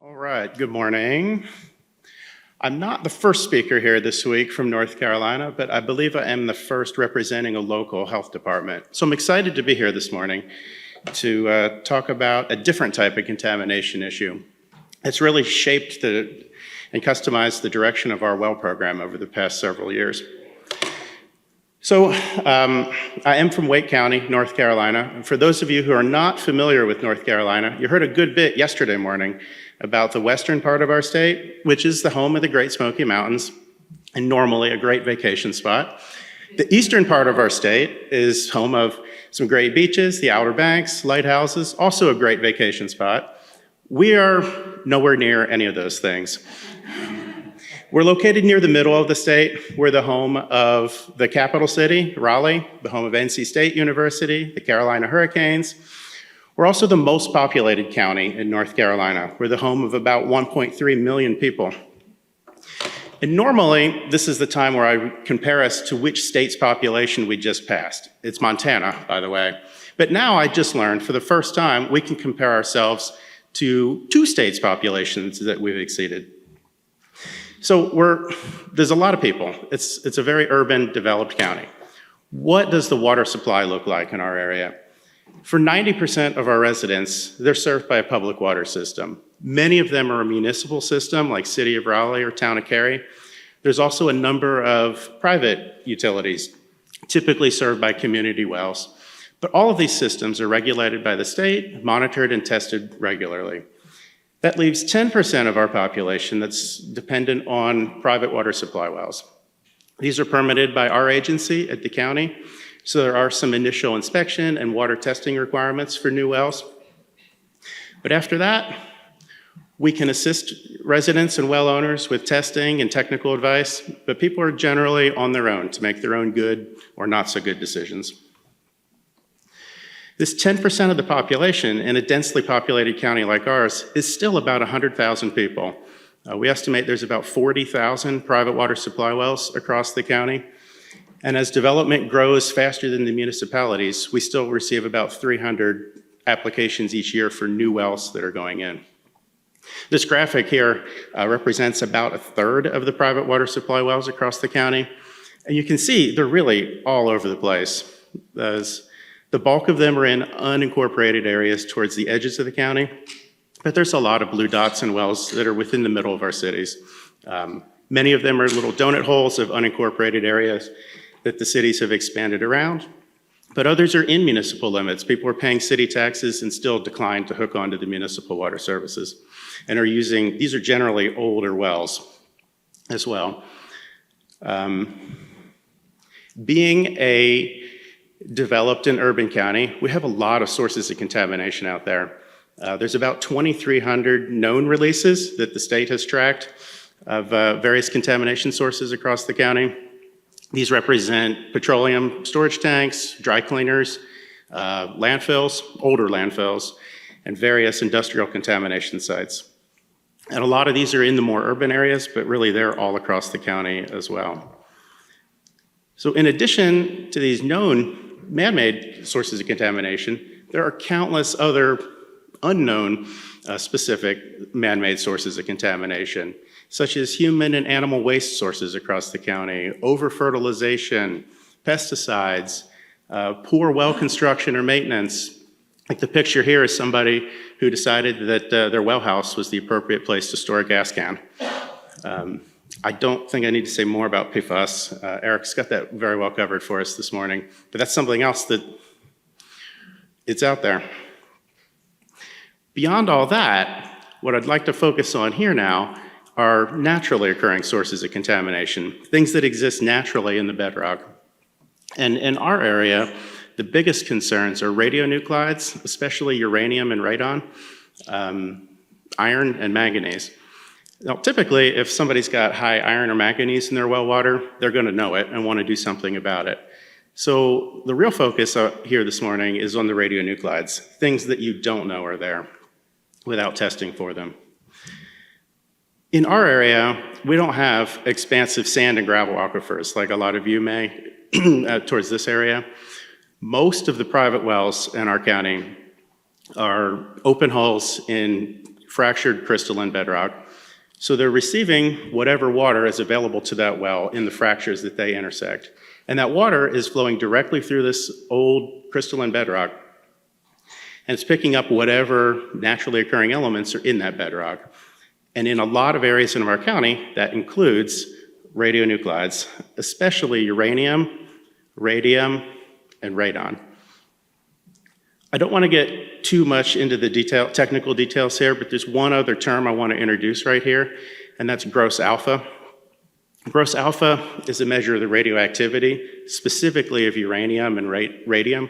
All right, good morning. I'm not the first speaker here this week from North Carolina, but I believe I am the first representing a local health department. So I'm excited to be here this morning to talk about a different type of contamination issue. It's really shaped and customized the direction of our well program over the past several years. So I am from Wake County, North Carolina. And for those of you who are not familiar with North Carolina, you heard a good bit yesterday morning about the western part of our state, which is the home of the Great Smoky Mountains and normally a great vacation spot. The eastern part of our state is home of some great beaches, the Outer Banks, lighthouses, also a great vacation spot. We are nowhere near any of those things. We're located near the middle of the state. We're the home of the capital city, Raleigh, the home of NC State University, the Carolina Hurricanes. We're also the most populated county in North Carolina. We're the home of about 1.3 million people. And normally, this is the time where I compare us to which state's population we just passed. It's Montana, by the way. But now I just learned for the first time, we can compare ourselves to two states' populations that we've exceeded. So there's a lot of people. It's a very urban, developed county. What does the water supply look like in our area? For 90% of our residents, they're served by a public water system. Many of them are a municipal system like City of Raleigh or Town of Cary. There's also a number of private utilities, typically served by community wells. But all of these systems are regulated by the state, monitored and tested regularly. That leaves 10% of our population that's dependent on private water supply wells. These are permitted by our agency at the county, so there are some initial inspection and water testing requirements for new wells. But after that, we can assist residents and well owners with testing and technical advice, but people are generally on their own to make their own good or not so good decisions. This 10% of the population in a densely populated county like ours is still about 100,000 people. We estimate there's about 40,000 private water supply wells across the county. And as development grows faster than the municipalities, we still receive about 300 applications each year for new wells that are going in. This graphic here represents about a third of the private water supply wells across the county. And you can see they're really all over the place. The bulk of them are in unincorporated areas towards the edges of the county, but there's a lot of blue dots and wells that are within the middle of our cities. Many of them are little donut holes of unincorporated areas that the cities have expanded around, but others are in municipal limits. People are paying city taxes and still decline to hook onto the municipal water services and are using, these are generally older wells as well. Being a developed and urban county, we have a lot of sources of contamination out there. There's about 2,300 known releases that the state has tracked of various contamination sources across the county. These represent petroleum storage tanks, dry cleaners, landfills, older landfills, and various industrial contamination sites. And a lot of these are in the more urban areas, but really they're all across the county as well. So in addition to these known man-made sources of contamination, there are countless other unknown specific man-made sources of contamination, such as human and animal waste sources across the county, over-fertilization, pesticides, poor well construction or maintenance. Like the picture here is somebody who decided that their well house was the appropriate place to store a gas can. I don't think I need to say more about PFAS. Eric's got that very well covered for us this morning, but that's something else that it's out there. Beyond all that, what I'd like to focus on here now are naturally occurring sources of contamination, things that exist naturally in the bedrock. And in our area, the biggest concerns are radionuclides, especially uranium and radon, iron and manganese. Now, typically, if somebody's got high iron or manganese in their well water, they're going to know it and want to do something about it. So the real focus here this morning is on the radionuclides, things that you don't know are there without testing for them. In our area, we don't have expansive sand and gravel aquifers like a lot of you may towards this area. Most of the private wells in our county are open holes in fractured crystalline bedrock. So they're receiving whatever water is available to that well in the fractures that they intersect. And that water is flowing directly through this old crystalline bedrock, and it's picking up whatever naturally occurring elements are in that bedrock. And in a lot of areas in our county, that includes radionuclides, especially uranium, radium, and radon. I don't want to get too much into the technical details here, but there's one other term I want to introduce right here, and that's gross alpha. Gross alpha is a measure of the radioactivity, specifically of uranium and radium.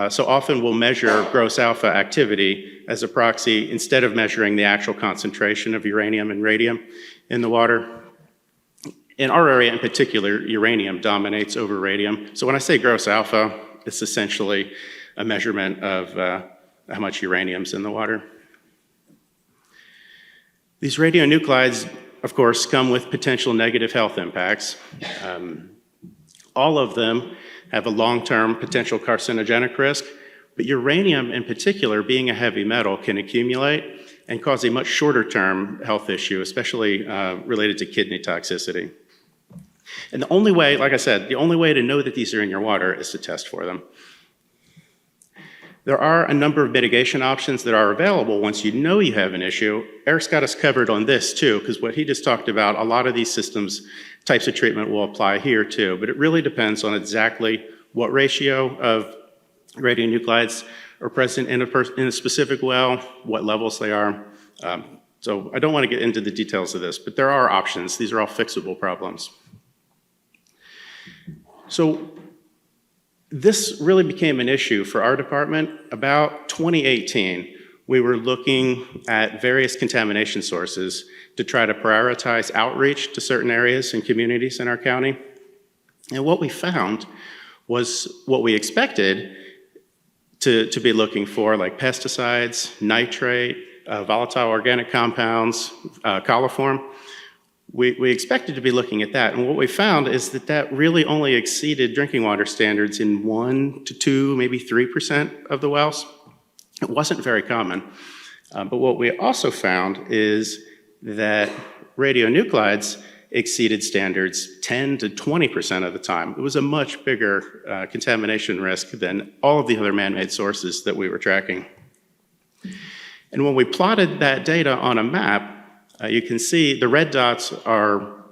So often we'll measure gross alpha activity as a proxy instead of measuring the actual concentration of uranium and radium in the water. In our area in particular, uranium dominates over radium. So when I say gross alpha, it's essentially a measurement of how much uranium's in the water. These radionuclides, of course, come with potential negative health impacts. All of them have a long-term potential carcinogenic risk, but uranium in particular, being a heavy metal, can accumulate and cause a much shorter-term health issue, especially related to kidney toxicity. And the only way, like I said, the only way to know that these are in your water is to test for them. There are a number of mitigation options that are available once you know you have an issue. Eric's got us covered on this too, because what he just talked about, a lot of these systems, types of treatment will apply here too, but it really depends on exactly what ratio of radionuclides are present in a specific well, what levels they are. So I don't want to get into the details of this, but there are options. These are all fixable problems. So this really became an issue for our department. About 2018, we were looking at various contamination sources to try to prioritize outreach to certain areas and communities in our county. And what we found was what we expected to be looking for, like pesticides, nitrate, volatile organic compounds, coliform. We expected to be looking at that, and what we found is that that really only exceeded drinking water standards in 1 to 2, maybe 3% of the wells. It wasn't very common. But what we also found is that radionuclides exceeded standards 10 to 20% of the time. It was a much bigger contamination risk than all of the other man-made sources that we were tracking. And when we plotted that data on a map, you can see the red dots are,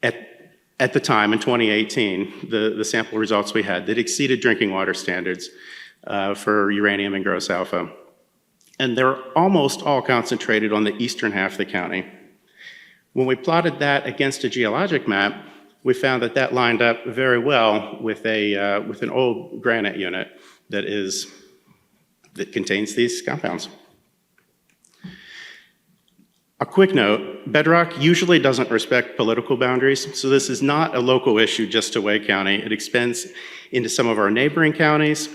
at the time in 2018, the sample results we had that exceeded drinking water standards for uranium and gross alpha. And they're almost all concentrated on the eastern half of the county. When we plotted that against a geologic map, we found that that lined up very well with an old granite unit that contains these compounds. A quick note, bedrock usually doesn't respect political boundaries, so this is not a local issue just to Wake County. It extends into some of our neighboring counties.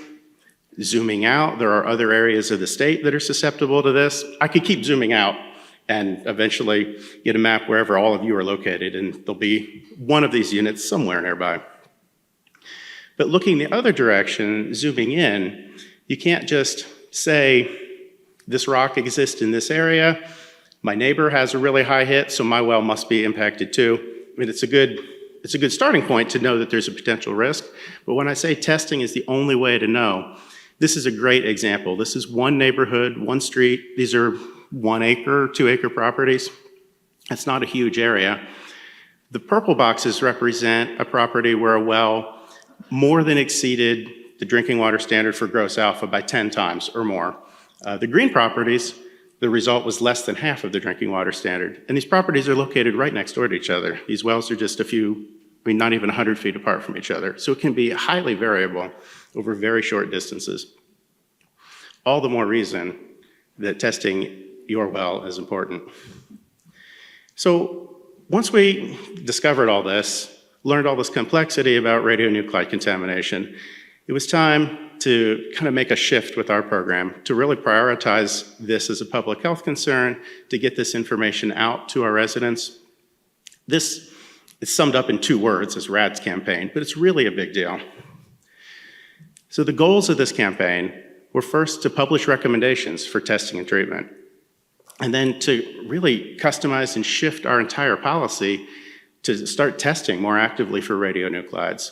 Zooming out, there are other areas of the state that are susceptible to this. I could keep zooming out and eventually get a map wherever all of you are located, and there'll be one of these units somewhere nearby. But looking the other direction, zooming in, you can't just say, this rock exists in this area, my neighbor has a really high hit, so my well must be impacted too. I mean, it's a good starting point to know that there's a potential risk, but when I say testing is the only way to know, this is a great example. This is one neighborhood, one street. These are 1 acre, 2 acre properties. That's not a huge area. The purple boxes represent a property where a well more than exceeded the drinking water standard for gross alpha by 10 times or more. The green properties, the result was less than half of the drinking water standard. And these properties are located right next door to each other. These wells are just not even 100 feet apart from each other. So it can be highly variable over very short distances. All the more reason that testing your well is important. So once we discovered all this, learned all this complexity about radionuclide contamination, it was time to kind of make a shift with our program to really prioritize this as a public health concern, to get this information out to our residents. This is summed up in 2 words as RAD's campaign, but it's really a big deal. So the goals of this campaign were first to publish recommendations for testing and treatment. and then to really customize and shift our entire policy to start testing more actively for radionuclides,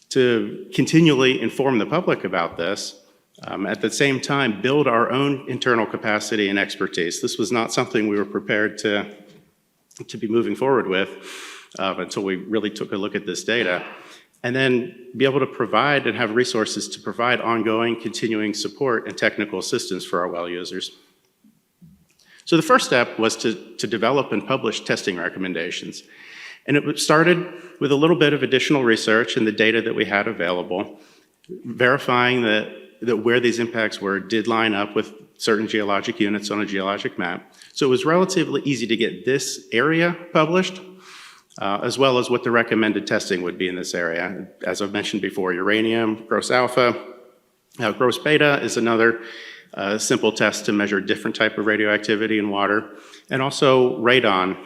to continually inform the public about this, at the same time build our own internal capacity and expertise. This was not something we were prepared to be moving forward with until we really took a look at this data, and then be able to provide and have resources to provide ongoing, continuing support and technical assistance for our well users. So the first step was to develop and publish testing recommendations. And it started with a little bit of additional research and the data that we had available, verifying that where these impacts were did line up with certain geologic units on a geologic map. So it was relatively easy to get this area published, as well as what the recommended testing would be in this area. As I've mentioned before, uranium, gross alpha, gross beta is another simple test to measure different type of radioactivity in water, and also radon.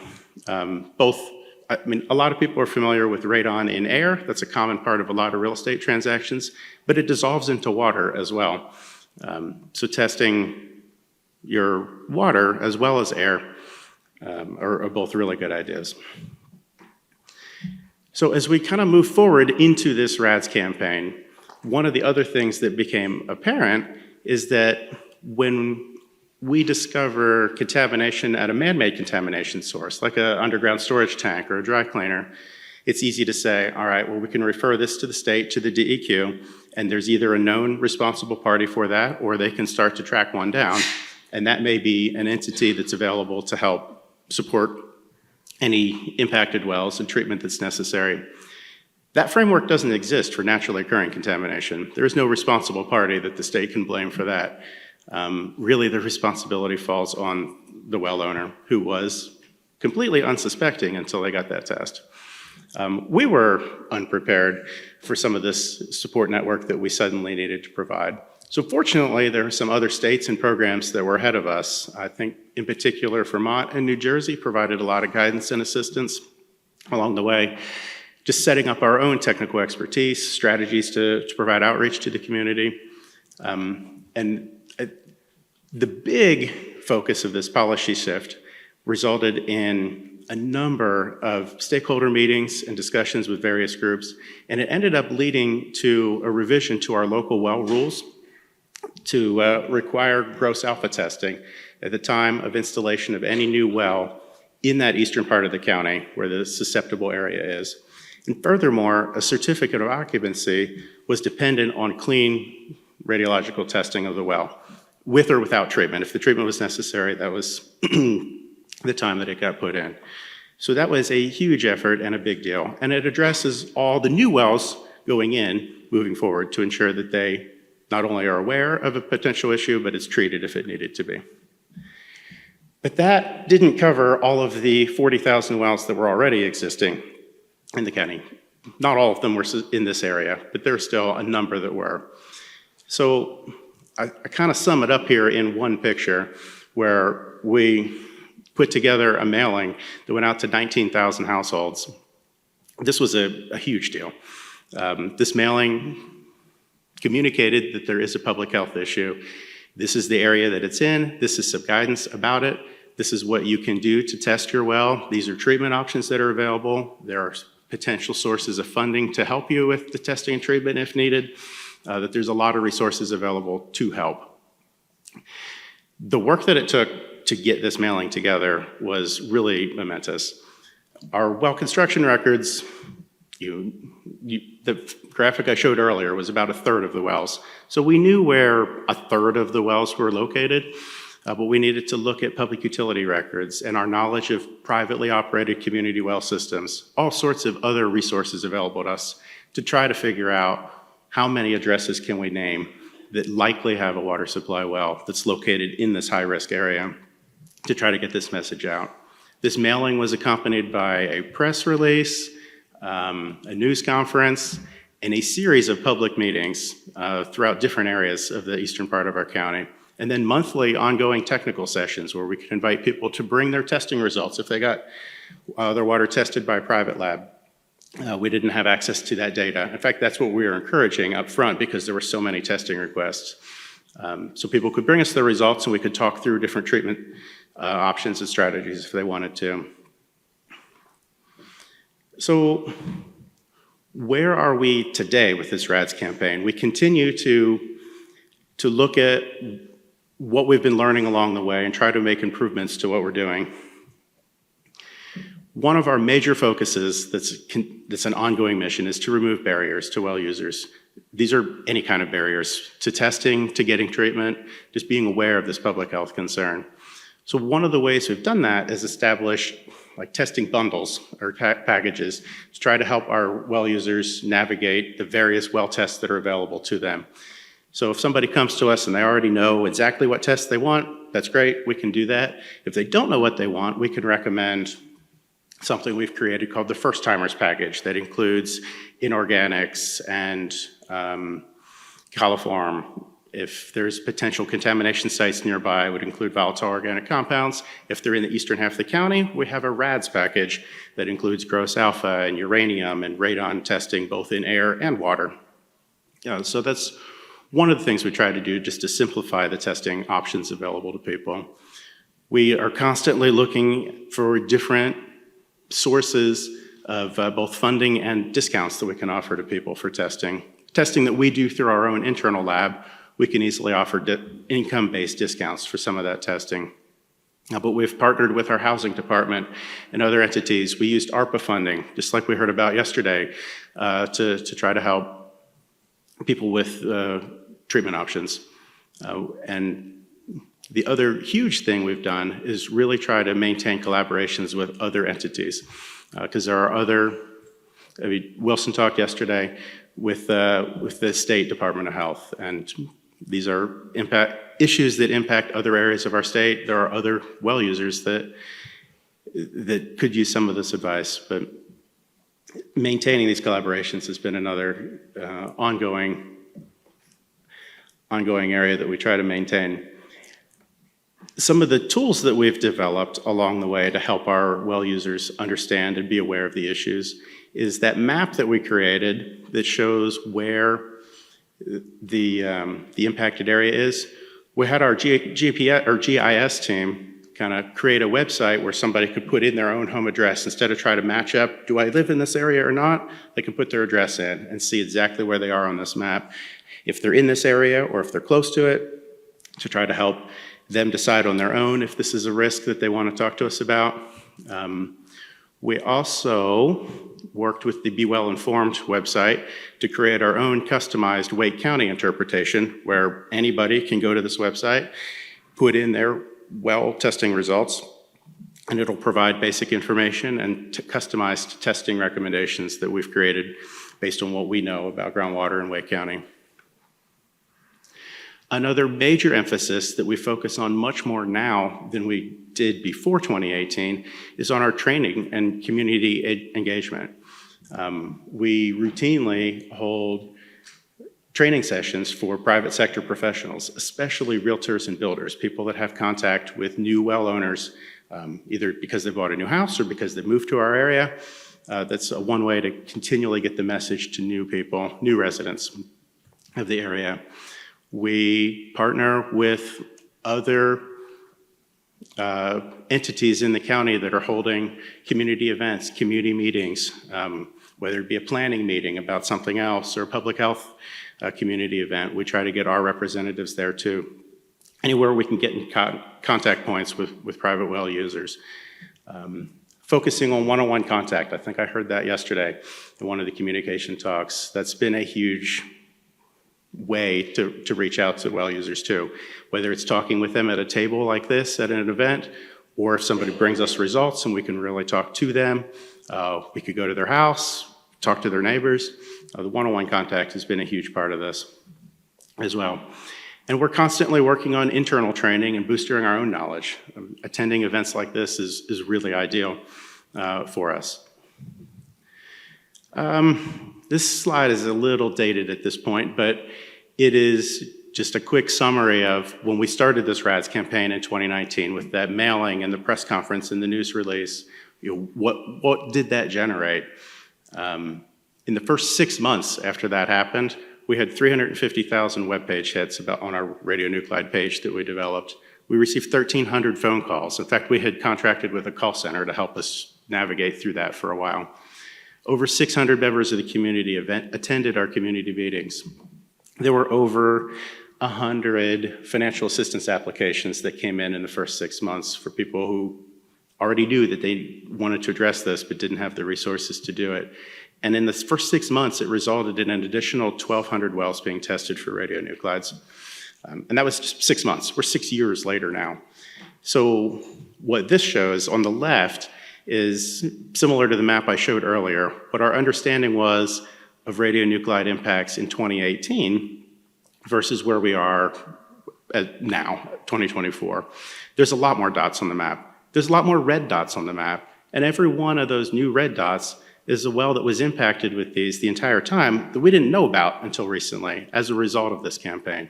A lot of people are familiar with radon in air. That's a common part of a lot of real estate transactions, but it dissolves into water as well. So testing your water as well as air are both really good ideas. So as we kind of move forward into this RADS campaign, one of the other things that became apparent is that when we discover contamination at a man-made contamination source, like an underground storage tank or a dry cleaner, it's easy to say, all right, well, we can refer this to the state, to the DEQ, and there's either a known responsible party for that, or they can start to track one down, and that may be an entity that's available to help support any impacted wells and treatment that's necessary. That framework doesn't exist for naturally occurring contamination. There is no responsible party that the state can blame for that. Really, the responsibility falls on the well owner, who was completely unsuspecting until they got that test. We were unprepared for some of this support network that we suddenly needed to provide. So fortunately, there are some other states and programs that were ahead of us. I think in particular, Vermont and New Jersey provided a lot of guidance and assistance along the way, just setting up our own technical expertise, strategies to provide outreach to the community. The big focus of this policy shift resulted in a number of stakeholder meetings and discussions with various groups, and it ended up leading to a revision to our local well rules to require gross alpha testing at the time of installation of any new well in that eastern part of the county where the susceptible area is. And furthermore, a certificate of occupancy was dependent on clean radiological testing of the well, with or without treatment. If the treatment was necessary, that was the time that it got put in. So that was a huge effort and a big deal. And it addresses all the new wells going in, moving forward, to ensure that they not only are aware of a potential issue, but it's treated if it needed to be. But that didn't cover all of the 40,000 wells that were already existing in the county. Not all of them were in this area, but there are still a number that were. So I kind of sum it up here in one picture where we put together a mailing that went out to 19,000 households. This was a huge deal. This mailing communicated that there is a public health issue. This is the area that it's in. This is some guidance about it. This is what you can do to test your well. These are treatment options that are available. There are potential sources of funding to help you with the testing and treatment if needed. That there's a lot of resources available to help. The work that it took to get this mailing together was really momentous. Our well construction records, the graphic I showed earlier was about a third of the wells. So we knew where a third of the wells were located, but we needed to look at public utility records and our knowledge of privately operated community well systems, all sorts of other resources available to us to try to figure out how many addresses can we name that likely have a water supply well that's located in this high-risk area to try to get this message out. This mailing was accompanied by a press release, a news conference, and a series of public meetings throughout different areas of the eastern part of our county. And then monthly ongoing technical sessions where we could invite people to bring their testing results if they got their water tested by a private lab. We didn't have access to that data. In fact, that's what we were encouraging up front because there were so many testing requests. So people could bring us their results and we could talk through different treatment options and strategies if they wanted to. So where are we today with this RADS campaign? We continue to look at what we've been learning along the way and try to make improvements to what we're doing. One of our major focuses that's an ongoing mission is to remove barriers to well users. These are any kind of barriers to testing, to getting treatment, just being aware of this public health concern. So one of the ways we've done that is establish like testing bundles or packages to try to help our well users navigate the various well tests that are available to them. So if somebody comes to us and they already know exactly what tests they want, that's great, we can do that. If they don't know what they want, we can recommend something we've created called the First Timers Package that includes inorganics and coliform. If there's potential contamination sites nearby, it would include volatile organic compounds. If they're in the eastern half of the county, we have a RADS package that includes gross alpha and uranium and radon testing both in air and water. So that's one of the things we try to do just to simplify the testing options available to people. We are constantly looking for different sources of both funding and discounts that we can offer to people for testing. Testing that we do through our own internal lab, we can easily offer income-based discounts for some of that testing. But we've partnered with our housing department and other entities. We used ARPA funding, just like we heard about yesterday, to try to help people with treatment options. And the other huge thing we've done is really try to maintain collaborations with other entities, because there are other, Wilson talked yesterday with the State Department of Health, and these are issues that impact other areas of our state. There are other well users that could use some of this advice, but maintaining these collaborations has been another ongoing area that we try to maintain. Some of the tools that we've developed along the way to help our well users understand and be aware of the issues is that map that we created that shows where the impacted area is. We had our GIS team kind of create a website where somebody could put in their own home address. Instead of trying to match up, do I live in this area or not? They can put their address in and see exactly where they are on this map. If they're in this area or if they're close to it, to try to help them decide on their own if this is a risk that they want to talk to us about. We also worked with the Be Well Informed website to create our own customized Wake County interpretation where anybody can go to this website, put in their well testing results, and it'll provide basic information and customized testing recommendations that we've created based on what we know about groundwater in Wake County. Another major emphasis that we focus on much more now than we did before 2018 is on our training and community engagement. We routinely hold training sessions for private sector professionals, especially realtors and builders, people that have contact with new well owners, either because they bought a new house or because they moved to our area. That's one way to continually get the message to new people, new residents of the area. We partner with other entities in the county that are holding community events, community meetings, whether it be a planning meeting about something else or a public health community event. We try to get our representatives there too. Anywhere we can get in contact points with private well users. Focusing on one-on-one contact. I think I heard that yesterday in one of the communication talks. That's been a huge way to reach out to well users too. Whether it's talking with them at a table like this at an event, or if somebody brings us results and we can really talk to them. We could go to their house, talk to their neighbors. The one-on-one contact has been a huge part of this as well. And we're constantly working on internal training and boosting our own knowledge. Attending events like this is really ideal for us. This slide is a little dated at this point, but it is just a quick summary of when we started this RADS campaign in 2019 with that mailing and the press conference and the news release. What did that generate? In the first 6 months after that happened, we had 350,000 web page hits on our radionuclide page that we developed. We received 1,300 phone calls. In fact, we had contracted with a call center to help us navigate through that for a while. Over 600 members of the community attended our community meetings. There were over 100 financial assistance applications that came in the first 6 months for people who already knew that they wanted to address this but didn't have the resources to do it. And in the first 6 months, it resulted in an additional 1,200 wells being tested for radionuclides. And that was just 6 months. We're 6 years later now. So what this shows on the left is similar to the map I showed earlier. What our understanding was of radionuclide impacts in 2018 versus where we are now, 2024. There's a lot more dots on the map. There's a lot more red dots on the map. And every one of those new red dots is a well that was impacted with these the entire time that we didn't know about until recently as a result of this campaign.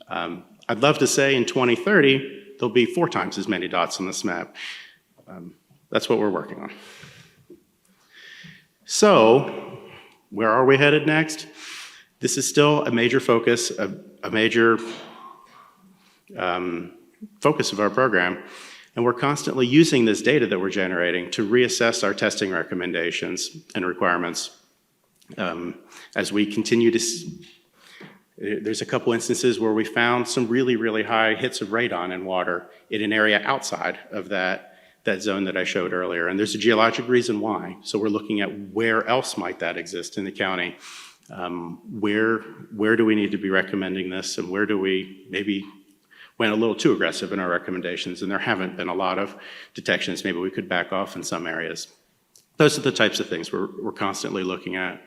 I'd love to say in 2030, there'll be 4 times as many dots on this map. That's what we're working on. So, where are we headed next? This is still a major focus, a major focus of our program. And we're constantly using this data that we're generating to reassess our testing recommendations and requirements. As we continue to, there's a couple instances where we found some really, really high hits of radon in water in an area outside of that zone that I showed earlier. And there's a geologic reason why. So we're looking at where else might that exist in the county. Where do we need to be recommending this, and where do we maybe went a little too aggressive in our recommendations, and there haven't been a lot of detections. Maybe we could back off in some areas. Those are the types of things we're constantly looking at.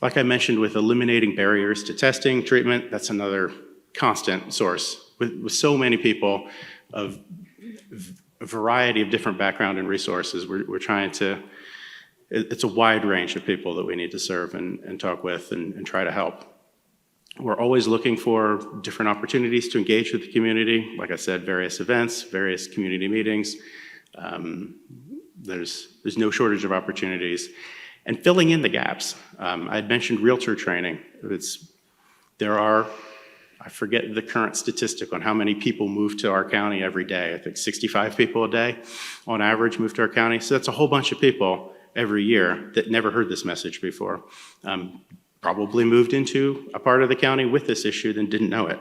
Like I mentioned, with eliminating barriers to testing, treatment, that's another constant source. With so many people of a variety of different background and resources, we're trying to, it's a wide range of people that we need to serve and talk with and try to help. We're always looking for different opportunities to engage with the community. Like I said, various events, various community meetings. There's no shortage of opportunities. And filling in the gaps. I had mentioned realtor training. There are, I forget the current statistic on how many people move to our county every day. I think 65 people a day on average move to our county. So that's a whole bunch of people every year that never heard this message before. Probably moved into a part of the county with this issue, then didn't know it.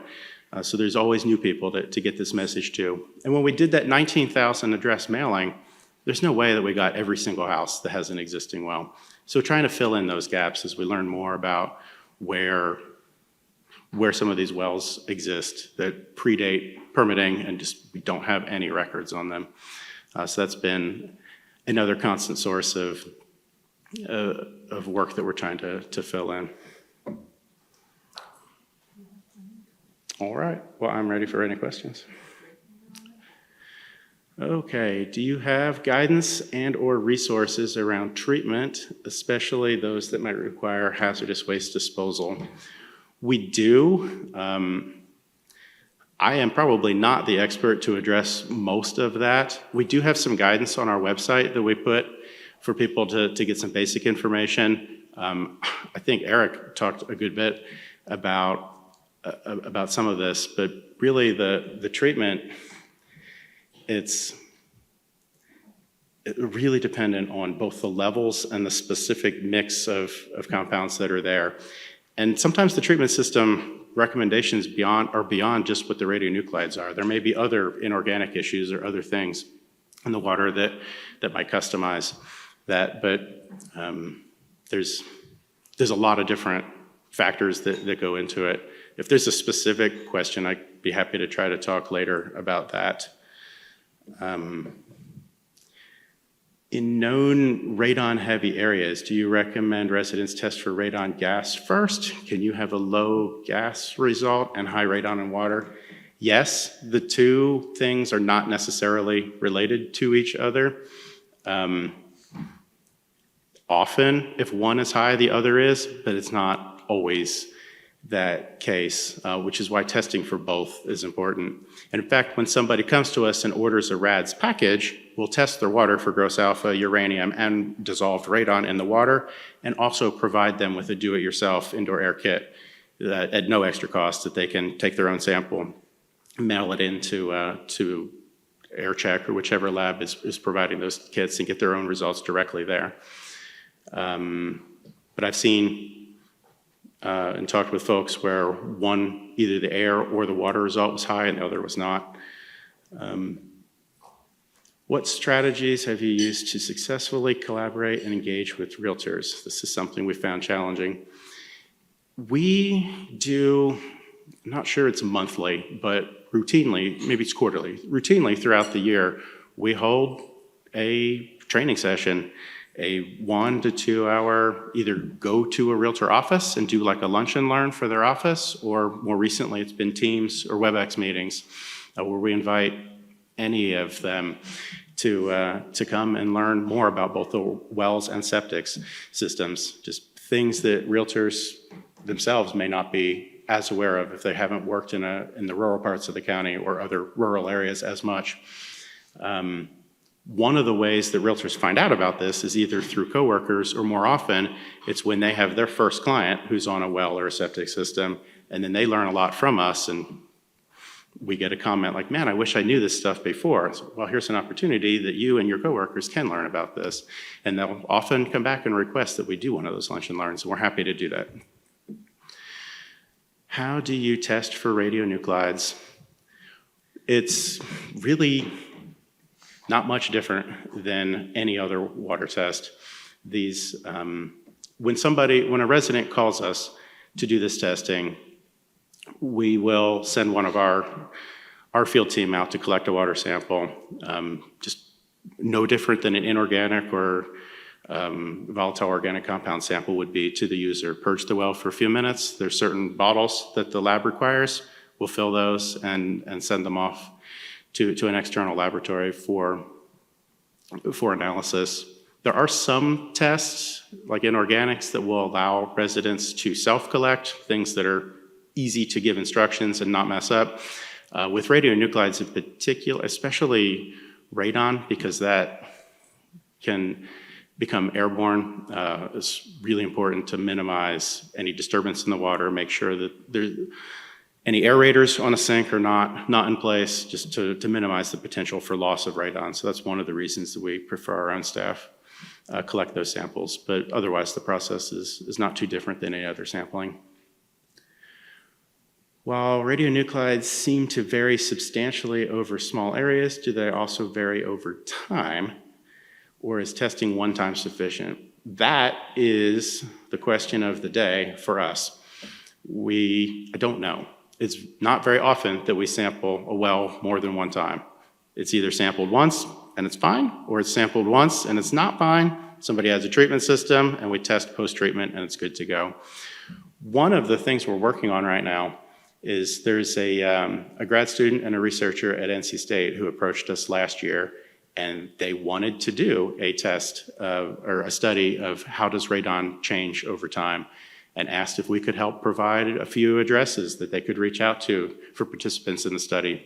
So there's always new people to get this message to. And when we did that 19,000 address mailing, there's no way that we got every single house that has an existing well. So trying to fill in those gaps as we learn more about where some of these wells exist that predate permitting and just we don't have any records on them. So that's been another constant source of work that we're trying to fill in. All right, well, I'm ready for any questions. Okay, do you have guidance and or resources around treatment, especially those that might require hazardous waste disposal? We do. I am probably not the expert to address most of that. We do have some guidance on our website that we put for people to get some basic information. I think Eric talked a good bit about some of this, but really the treatment, it's really dependent on both the levels and the specific mix of compounds that are there. And sometimes the treatment system recommendations are beyond just what the radionuclides are. There may be other inorganic issues or other things in the water that might customize that, but there's a lot of different factors that go into it. If there's a specific question, I'd be happy to try to talk later about that. In known radon-heavy areas, do you recommend residents test for radon gas first? Can you have a low gas result and high radon in water? Yes, the two things are not necessarily related to each other. Often, if one is high, the other is, but it's not always that case, which is why testing for both is important. And in fact, when somebody comes to us and orders a RADS package, we'll test their water for gross alpha, uranium, and dissolved radon in the water, and also provide them with a do-it-yourself indoor air kit at no extra cost that they can take their own sample. mail it in to AirCheck or whichever lab is providing those kits and get their own results directly there. But I've seen and talked with folks where either the air or the water result was high and the other was not. What strategies have you used to successfully collaborate and engage with realtors? This is something we found challenging. We do, I'm not sure it's monthly, but routinely, maybe it's quarterly, routinely throughout the year, we hold a training session, a 1 to 2 hour, either go to a realtor office and do like a lunch and learn for their office, or more recently it's been Teams or WebEx meetings where we invite any of them to come and learn more about both the wells and septic systems, just things that realtors themselves may not be as aware of if they haven't worked in the rural parts of the county or other rural areas as much. One of the ways that realtors find out about this is either through coworkers, or more often it's when they have their first client who's on a well or a septic system, and then they learn a lot from us, and we get a comment like, man, I wish I knew this stuff before. So, well, here's an opportunity that you and your coworkers can learn about this. And they'll often come back and request that we do one of those lunch and learns, and we're happy to do that. How do you test for radionuclides? It's really not much different than any other water test. These, when a resident calls us to do this testing, we will send one of our field team out to collect a water sample, just no different than an inorganic or volatile organic compound sample would be to the user. Purge the well for a few minutes. There's certain bottles that the lab requires. We'll fill those and send them off to an external laboratory for analysis. There are some tests, like inorganics, that will allow residents to self-collect, things that are easy to give instructions and not mess up. With radionuclides in particular, especially radon, because that can become airborne, it's really important to minimize any disturbance in the water, make sure that any aerators on a sink are not in place, just to minimize the potential for loss of radon. So that's one of the reasons that we prefer our own staff collect those samples. But otherwise, the process is not too different than any other sampling. While radionuclides seem to vary substantially over small areas, do they also vary over time, or is testing one time sufficient? That is the question of the day for us. I don't know. It's not very often that we sample a well more than one time. It's either sampled once and it's fine, or it's sampled once and it's not fine. Somebody has a treatment system and we test post-treatment and it's good to go. One of the things we're working on right now is there's a grad student and a researcher at NC State who approached us last year, and they wanted to do a test or a study of how does radon change over time, and asked if we could help provide a few addresses that they could reach out to for participants in the study.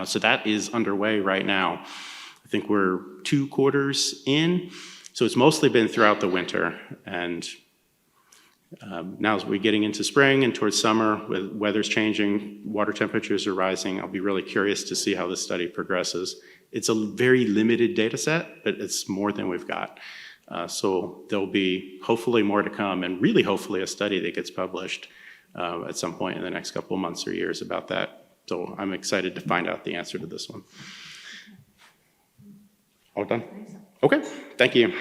So that is underway right now. I think we're 2 quarters in, so it's mostly been throughout the winter, and now as we're getting into spring and towards summer, with weather's changing, water temperatures are rising, I'll be really curious to see how this study progresses. It's a very limited data set, but it's more than we've got. So there'll be hopefully more to come, and really hopefully a study that gets published at some point in the next couple of months or years about that. So I'm excited to find out the answer to this one. All done? Okay, thank you.